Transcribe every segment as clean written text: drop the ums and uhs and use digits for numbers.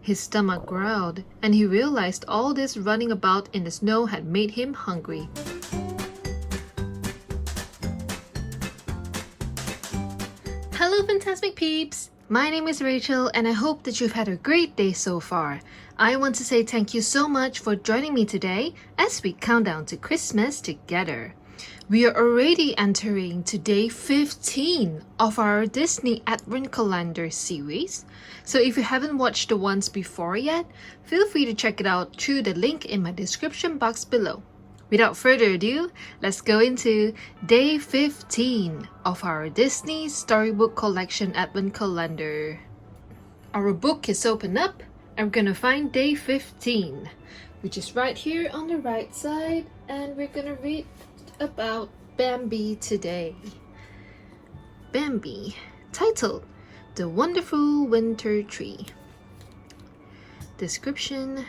His stomach growled, and he realized all this running about in the snow had made him hungry. Hello, Fantastic Peeps! My name is Rachel, and I hope that you've had a great day so far. I want to say thank you so much for joining me today as we count down to Christmas together. We are already entering to day 15 of our Disney Advent Calendar series. So if you haven't watched the ones before yet, feel free to check it out through the link in my description box below. Without further ado, let's go into day 15 of our Disney Storybook Collection Advent Calendar. Our book is open up and we're gonna find day 15, which is right here on the right side, and we're gonna read about Bambi today. Bambi, titled The Wonderful Winter Tree. Description: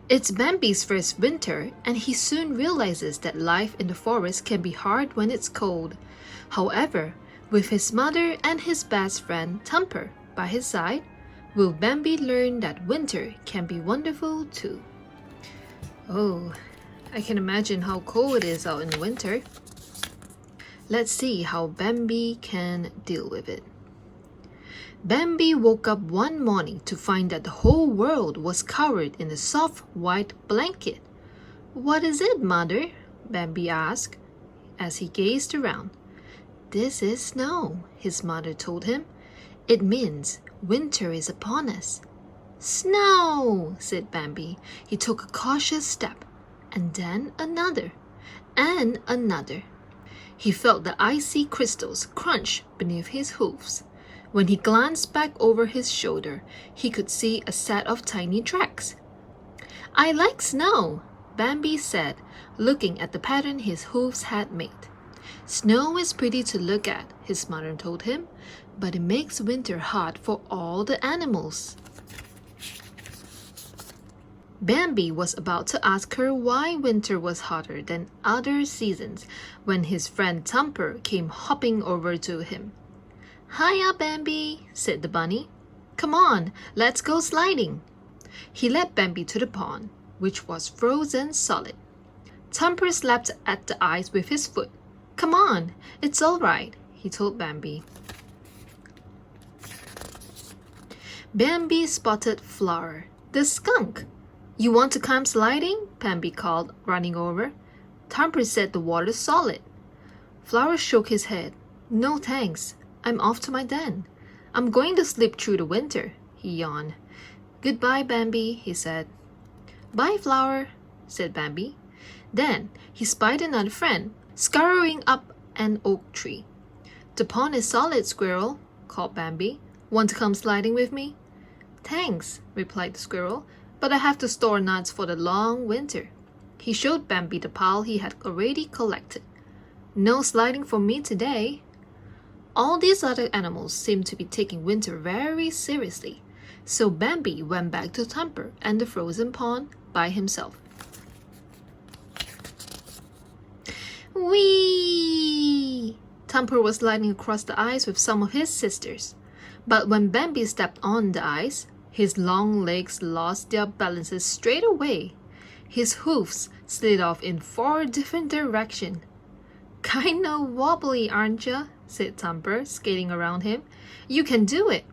It's Bambi's first winter, and he soon realizes that life in the forest can be hard when it's cold. However, with his mother and his best friend Thumper by his side, will Bambi learn that winter can be wonderful too? Oh, I can imagine how cold it is out in the winter. Let's see how Bambi can deal with it. Bambi woke up one morning to find that the whole world was covered in a soft white blanket. "What is it, Mother?" Bambi asked as he gazed around. "This is snow," his mother told him. "It means winter is upon us." "Snow!" said Bambi. He took a cautious step, and then another, and another. He felt the icy crystals crunch beneath his hooves. When he glanced back over his shoulder, he could see a set of tiny tracks. "I like snow," Bambi said, looking at the pattern his hooves had made. "Snow is pretty to look at," his mother told him, "but it makes winter hard for all the animals." Bambi was about to ask her why winter was hotter than other seasons when his friend Thumper came hopping over to him. "Hiya, Bambi," said the bunny. "Come on, let's go sliding." He led Bambi to the pond, which was frozen solid. Thumper slapped at the ice with his foot. "Come on, it's all right," he told Bambi. Bambi spotted Flower, the skunk. "You want to come sliding?" Bambi called, running over. Thumper said the water's solid. Flower shook his head. "No thanks. I'm off to my den. I'm going to sleep through the winter," he yawned. "Goodbye, Bambi," he said. "Bye, Flower," said Bambi. Then he spied another friend, scurrying up an oak tree. "The pond is solid, Squirrel," called Bambi. "Want to come sliding with me?" "Thanks," replied the squirrel, "but I have to store nuts for the long winter." He showed Bambi the pile he had already collected. "No sliding for me today." All these other animals seemed to be taking winter very seriously, so Bambi went back to Thumper and the frozen pond by himself. Whee! Thumper was sliding across the ice with some of his sisters. But when Bambi stepped on the ice, his long legs lost their balances straight away. His hoofs slid off in 4 different directions. "Kinda wobbly, aren't ya?" said Thumper, skating around him. "You can do it."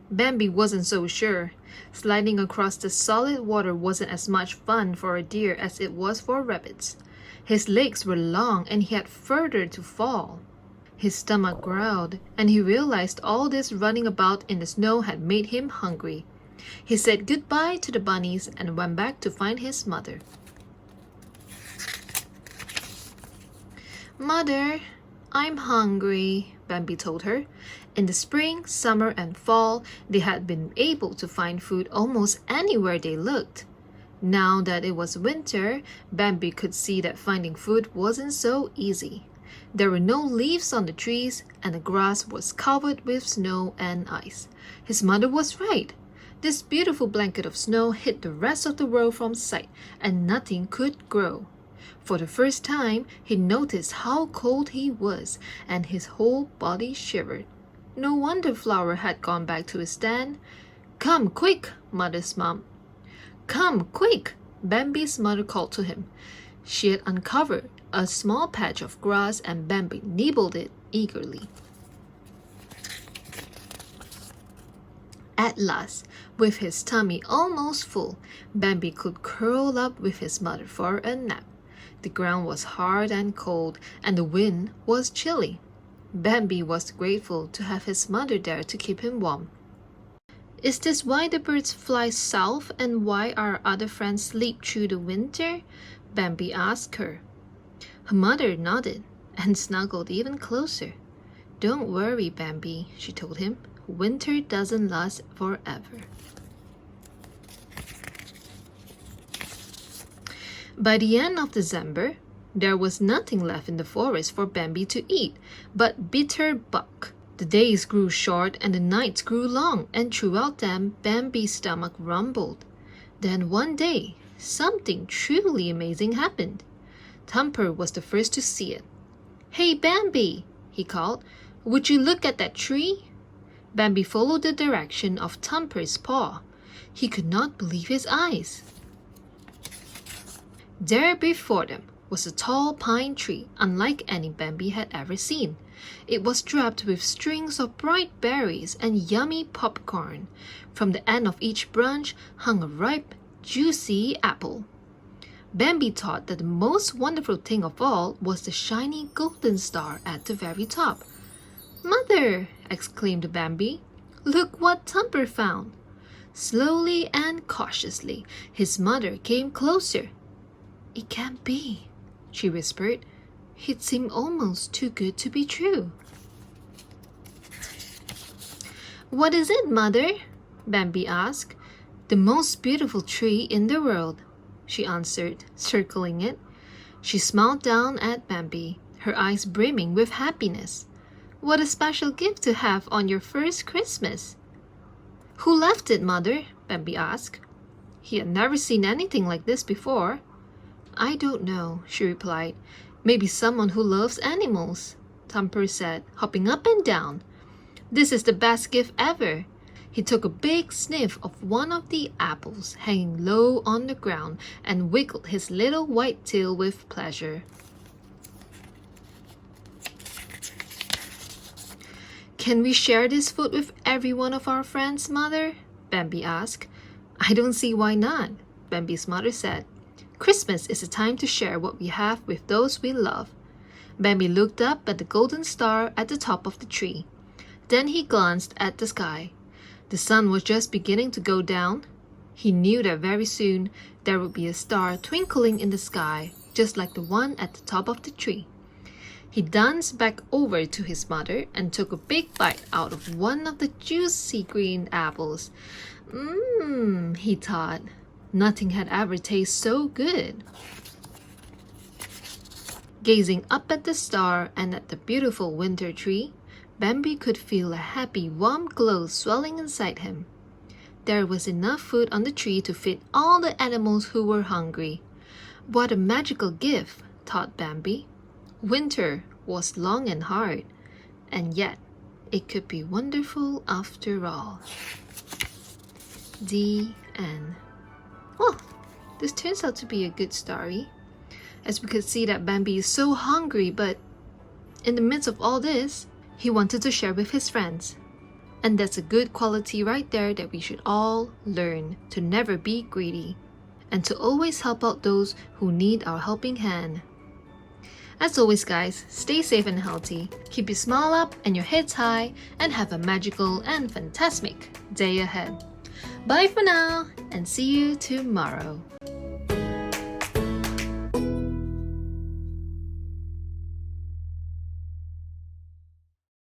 Bambi wasn't so sure. Sliding across the solid water wasn't as much fun for a deer as it was for rabbits. His legs were long and he had further to fall. His stomach growled, and he realized all this running about in the snow had made him hungry. He said goodbye to the bunnies and went back to find his mother. "Mother, I'm hungry," Bambi told her. In the spring, summer, and fall, they had been able to find food almost anywhere they looked. Now that it was winter, Bambi could see that finding food wasn't so easy. There were no leaves on the trees, and the grass was covered with snow and ice. His mother was right. This beautiful blanket of snow hid the rest of the world from sight, and nothing could grow. For the first time, he noticed how cold he was, and his whole body shivered. No wonder Flower had gone back to his den. "Come quick," Mother's mom. "Come quick," Bambi's mother called to him. She had uncovered a small patch of grass and Bambi nibbled it eagerly. At last, with his tummy almost full, Bambi could curl up with his mother for a nap. The ground was hard and cold, and the wind was chilly. Bambi was grateful to have his mother there to keep him warm. "Is this why the birds fly south and why our other friends sleep through the winter?" Bambi asked her. Her mother nodded and snuggled even closer. "Don't worry, Bambi," she told him. "Winter doesn't last forever." By the end of December, there was nothing left in the forest for Bambi to eat but bitter bark. The days grew short and the nights grew long, and throughout them, Bambi's stomach rumbled. Then one day, something truly amazing happened. Thumper was the first to see it. "Hey, Bambi," he called. "Would you look at that tree?" Bambi followed the direction of Thumper's paw. He could not believe his eyes. There before them was a tall pine tree, unlike any Bambi had ever seen. It was draped with strings of bright berries and yummy popcorn. From the end of each branch hung a ripe, juicy apple. Bambi thought that the most wonderful thing of all was the shiny golden star at the very top. "Mother!" exclaimed Bambi. "Look what Thumper found!" Slowly and cautiously, his mother came closer. "It can't be," she whispered. "It seemed almost too good to be true." "What is it, Mother?" Bambi asked. "The most beautiful tree in the world," she answered, circling it. She smiled down at Bambi, her eyes brimming with happiness. "What a special gift to have on your first Christmas." "Who left it, Mother?" Bambi asked. He had never seen anything like this before. "I don't know," she replied. "Maybe someone who loves animals," Thumper said, hopping up and down. "This is the best gift ever." He took a big sniff of one of the apples hanging low on the ground and wiggled his little white tail with pleasure. "Can we share this food with every one of our friends, Mother?" Bambi asked. "I don't see why not," Bambi's mother said. "Christmas is a time to share what we have with those we love." Bambi looked up at the golden star at the top of the tree. Then he glanced at the sky. The sun was just beginning to go down. He knew that very soon there would be a star twinkling in the sky, just like the one at the top of the tree. He danced back over to his mother and took a big bite out of one of the juicy green apples. He thought. Nothing had ever tasted so good. Gazing up at the star and at the beautiful winter tree, Bambi could feel a happy, warm glow swelling inside him. There was enough food on the tree to feed all the animals who were hungry. What a magical gift, thought Bambi. Winter was long and hard, and yet it could be wonderful after all. The end. Well, this turns out to be a good story, as we could see that Bambi is so hungry, but in the midst of all this, he wanted to share with his friends. And that's a good quality right there that we should all learn, to never be greedy and to always help out those who need our helping hand. As always, guys, stay safe and healthy, keep your smile up and your heads high, and have a magical and fantastic day ahead. Bye for now, and see you tomorrow.